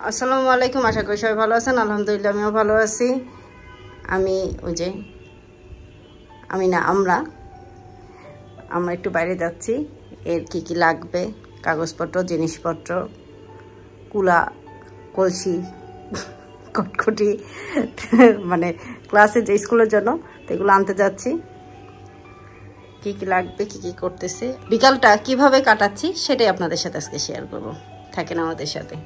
আসসালামু আলাইকুম, আশা করি সবাই ভালো আছেন। আলহামদুলিল্লাহ আমিও ভালো আছি। আমরা একটু বাইরে যাচ্ছি। এর কি লাগবে, কাগজপত্র, জিনিসপত্র, কুলা, কলসি, কটকটি, মানে ক্লাসে যে স্কুলের জন্য, তো এগুলো আনতে যাচ্ছি। কি লাগবে, কি করতেছে, বিকালটা কিভাবে কাটাচ্ছি সেটাই আপনাদের সাথে আজকে শেয়ার করব। থাকেন আমাদের সাথে।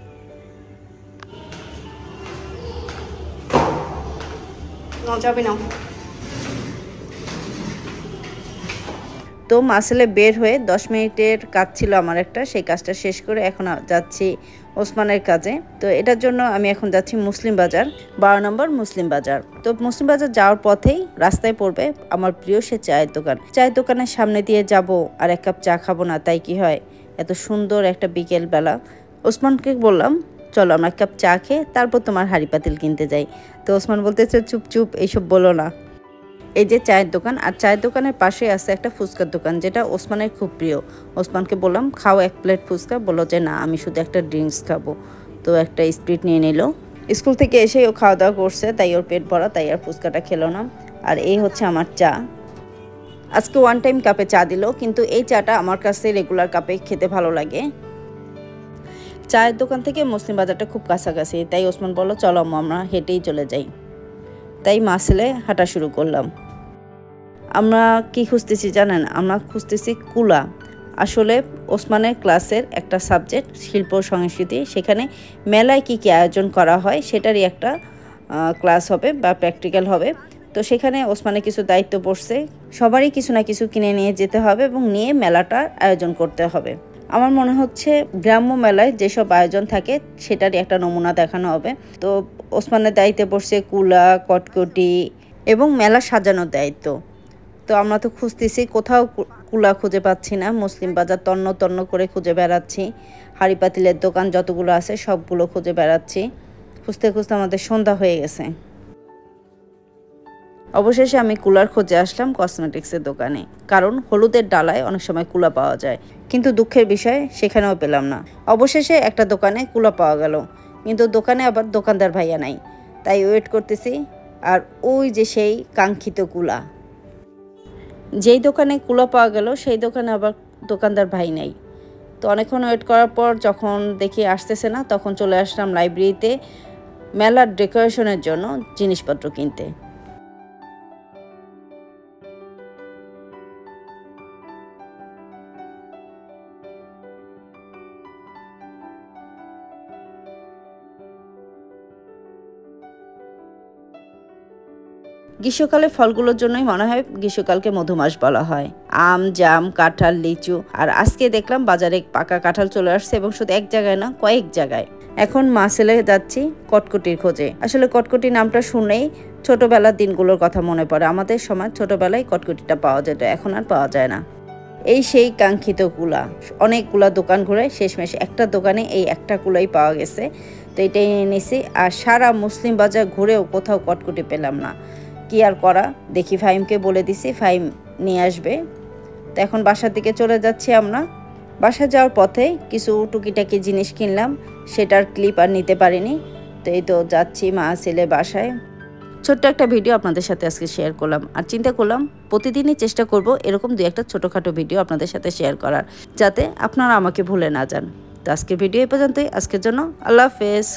তো মাসেলে বের হয়ে 10 মিনিটের কাজ ছিল আমার একটা, সেই কাজটা শেষ করে এখন যাচ্ছি ওসমানের কাজে। তো এটার জন্য আমি এখন যাচ্ছি মুসলিম বাজার, 12 নম্বর মুসলিম বাজার। তো মুসলিম বাজার যাওয়ার পথেই রাস্তায় পড়বে আমার প্রিয় সে চায়ের দোকান। চায়ের দোকানের সামনে দিয়ে যাব আর এক কাপ চা খাবো না তাই কি হয়? এত সুন্দর একটা বিকেল বেলা। ওসমানকে বললাম চলো আমরা এক কাপ চা খেয়ে তারপর তোমার হাঁড়ি পাতিল কিনতে যাই। তো ওসমান বলতেছে চুপ চুপ, এইসব বলো না। এই যে চায়ের দোকান, আর চায়ের দোকানের পাশে আছে একটা ফুচকার দোকান যেটা ওসমানের খুব প্রিয়। ওসমানকে বললাম খাও 1 প্লেট ফুচকা, বললো যে না আমি শুধু একটা ড্রিঙ্কস খাবো। তো একটা স্প্রিট নিয়ে নিল। স্কুল থেকে এসে ও খাওয়া দাওয়া করছে, তাই ওর পেট ভরা, তাই আর ফুচকাটা খেলো না। আর এই হচ্ছে আমার চা। আজকে 1 টাইম কাপে চা দিল, কিন্তু এই চাটা আমার কাছে রেগুলার কাপে খেতে ভালো লাগে। চায়ের দোকান থেকে মুসলিম বাজারটা খুব কাছাকাছি, তাই ওসমান বলল চলো আমরা হেঁটেই চলে যাই। তাই মাসেলে হাঁটা শুরু করলাম। আমরা কি খুঁজতেছি জানেন? আমরা খুঁজতেছি কুলা। আসলে ওসমানের ক্লাসের একটা সাবজেক্ট শিল্প সংস্কৃতি, সেখানে মেলায় কি আয়োজন করা হয় সেটারই একটা ক্লাস হবে বা প্র্যাকটিক্যাল হবে। তো সেখানে ওসমানের কিছু দায়িত্ব পড়ছে, সবারই কিছু না কিছু কিনে নিয়ে যেতে হবে এবং নিয়ে মেলাটার আয়োজন করতে হবে। আমার মনে হচ্ছে গ্রাম্য মেলায় যেসব আয়োজন থাকে সেটারই একটা নমুনা দেখানো হবে। তো ওসমানের দায়িত্বে পড়ছে কুলা, কটকটি এবং মেলা সাজানোর দায়িত্ব। তো আমরা তো খুঁজতেছি, কোথাও কুলা খুঁজে পাচ্ছি না। মুসলিম বাজার তন্ন তন্ন করে খুঁজে বেড়াচ্ছি, হাঁড়ি পাতিলের দোকান যতগুলো আছে সবগুলো খুঁজে বেড়াচ্ছি। খুঁজতে খুঁজতে আমাদের সন্ধ্যা হয়ে গেছে। অবশেষে আমি কুলার খোঁজে আসলাম কসমেটিক্সের দোকানে, কারণ হলুদের ডালায় অনেক সময় কুলা পাওয়া যায়, কিন্তু দুঃখের বিষয় সেখানেও পেলাম না। অবশেষে একটা দোকানে কুলা পাওয়া গেল, কিন্তু দোকানে আবার দোকানদার ভাইয়া নাই। তাই ওয়েট করতেছি, আর ওই যে সেই কাঙ্ক্ষিত কুলা। যেই দোকানে কুলা পাওয়া গেল সেই দোকানে আবার দোকানদার ভাই নাই। তো অনেকক্ষণ ওয়েট করার পর যখন দেখি আসতেছে না, তখন চলে আসলাম লাইব্রেরিতে মেলার ডেকোরেশনের জন্য জিনিসপত্র কিনতে। গ্রীষ্মকালে ফলগুলোর জন্যই মনে হয় গ্রীষ্মকালকে মধুমাস বলা হয়। আম, জাম, কাঁঠাল, লিচু। আর আজকে দেখলাম বাজারে পাকা কাঁঠাল চলে আসছে, এবং শুধু এক জায়গায় না, কয়েক জায়গায়। এখন মাসেলে যাচ্ছি কটকটির খোঁজে। আসলে কটকটি নামটা শুনেই ছোটবেলার দিনগুলোর কথা মনে পড়ে। আমাদের সময় ছোটবেলায় কটকটিটা পাওয়া যেত, এখন আর পাওয়া যায় না। এই সেই কাঙ্ক্ষিত কুলা। অনেকগুলা দোকান ঘুরে শেষমেশ একটা দোকানে এই একটা কুলাই পাওয়া গেছে। তো এটাই নিয়ে নিছি। আর সারা মুসলিম বাজার ঘুরেও কোথাও কটকটি পেলাম না। কি আর করা, দেখি ফাহিমকে বলে দিছি, ফাহিম নিয়ে আসবে। তো এখন বাসার দিকে চলে যাচ্ছি আমরা। বাসা যাওয়ার পথে কিছু টুকিটাকি জিনিস কিনলাম, সেটার ক্লিপ আর নিতে পারিনি। তো এই তো যাচ্ছি মা ছেলে বাসায়। ছোট্ট একটা ভিডিও আপনাদের সাথে আজকে শেয়ার করলাম, আর চিন্তা করলাম প্রতিদিনই চেষ্টা করব এরকম 2-1 ছোটোখাটো ভিডিও আপনাদের সাথে শেয়ার করার, যাতে আপনারা আমাকে ভুলে না যান। তো আজকের ভিডিও এই পর্যন্তই। আজকের জন্য আল্লাহ হাফেজ।